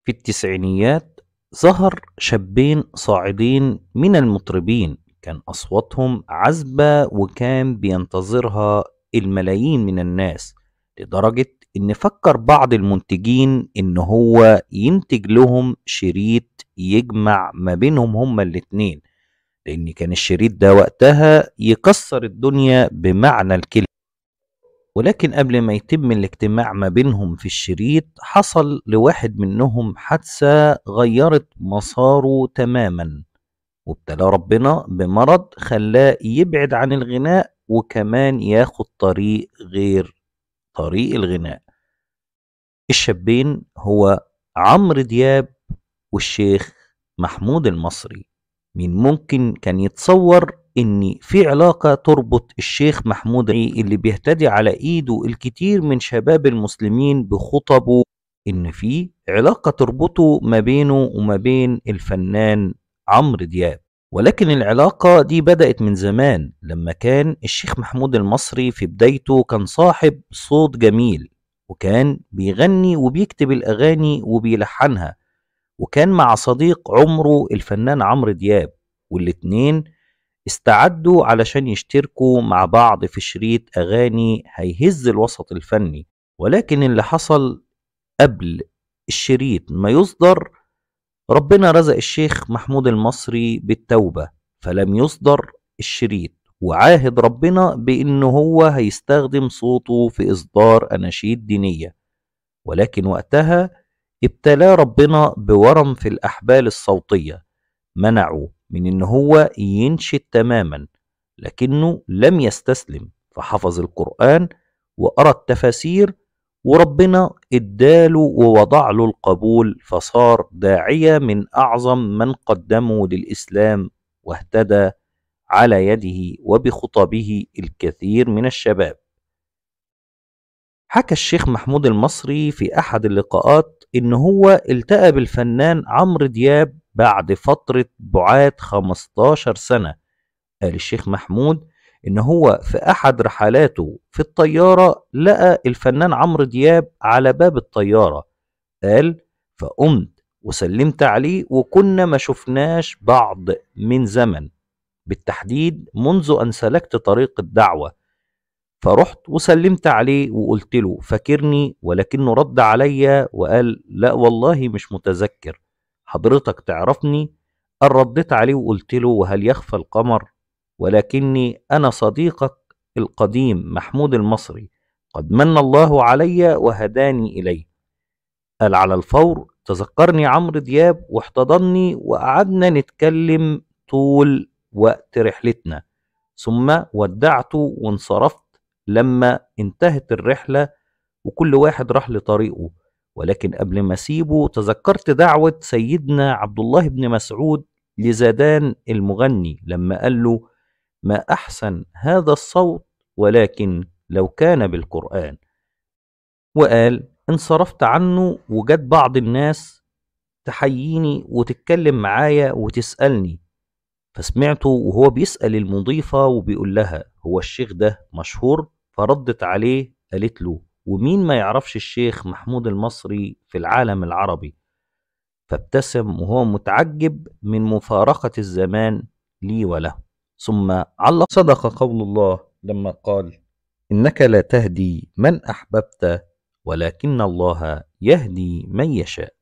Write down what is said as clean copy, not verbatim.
في التسعينيات ظهر شابين صاعدين من المطربين كان أصواتهم عذبة وكان بينتظرها الملايين من الناس، لدرجة إن فكر بعض المنتجين إن هو ينتج لهم شريط يجمع ما بينهم هما الاتنين، لأن كان الشريط ده وقتها يكسر الدنيا بمعنى الكلمة. ولكن قبل ما يتم الاجتماع ما بينهم في الشريط حصل لواحد منهم حادثة غيرت مساره تماما، وابتلاه ربنا بمرض خلاه يبعد عن الغناء وكمان ياخد طريق غير طريق الغناء. الشابين هو عمرو دياب والشيخ محمود المصري. مين ممكن كان يتصور ان في علاقة تربط الشيخ محمود اللي بيهتدي على ايده الكتير من شباب المسلمين بخطبه، ان في علاقة تربطه ما بينه وما بين الفنان عمرو دياب. ولكن العلاقة دي بدأت من زمان، لما كان الشيخ محمود المصري في بدايته كان صاحب صوت جميل، وكان بيغني وبيكتب الأغاني وبيلحنها، وكان مع صديق عمره الفنان عمرو دياب، والاتنين استعدوا علشان يشتركوا مع بعض في شريط أغاني هيهز الوسط الفني. ولكن اللي حصل قبل الشريط ما يصدر، ربنا رزق الشيخ محمود المصري بالتوبة فلم يصدر الشريط، وعاهد ربنا بأنه هو هيستخدم صوته في إصدار أناشيد دينية. ولكن وقتها ابتلاه ربنا بورم في الأحبال الصوتية منعه من إن هو ينشد تماما، لكنه لم يستسلم فحفظ القرآن وقرأ التفاسير، وربنا اداله ووضع له القبول فصار داعية من أعظم من قدموا للإسلام، واهتدى على يده وبخطبه الكثير من الشباب. حكى الشيخ محمود المصري في أحد اللقاءات إن هو التقى بالفنان عمرو دياب بعد فترة بعاد 15 سنة. قال الشيخ محمود إن هو في أحد رحلاته في الطيارة لقى الفنان عمرو دياب على باب الطيارة. قال فقمت وسلمت عليه وكنا ما شفناش بعض من زمن، بالتحديد منذ أن سلكت طريق الدعوة. فرحت وسلمت عليه وقلت له فاكرني، ولكنه رد عليا وقال لا والله مش متذكر، حضرتك تعرفني؟ قال رديت عليه وقلت له وهل يخفى القمر، ولكني أنا صديقك القديم محمود المصري، قد من الله علي وهداني إليه. قال على الفور تذكرني عمرو دياب واحتضني وقعدنا نتكلم طول وقت رحلتنا، ثم ودعته وانصرفت لما انتهت الرحلة وكل واحد راح لطريقه. ولكن قبل ما اسيبه تذكرت دعوة سيدنا عبد الله بن مسعود لزادان المغني لما قال له ما أحسن هذا الصوت ولكن لو كان بالقرآن. وقال انصرفت عنه وجت بعض الناس تحييني وتتكلم معايا وتسألني، فسمعته وهو بيسأل المضيفة وبيقول لها هو الشيخ ده مشهور؟ فردت عليه قالت له ومين ما يعرفش الشيخ محمود المصري في العالم العربي؟ فابتسم وهو متعجب من مفارقة الزمان لي وله. ثم علق صدق قول الله لما قال إنك لا تهدي من أحببت ولكن الله يهدي من يشاء.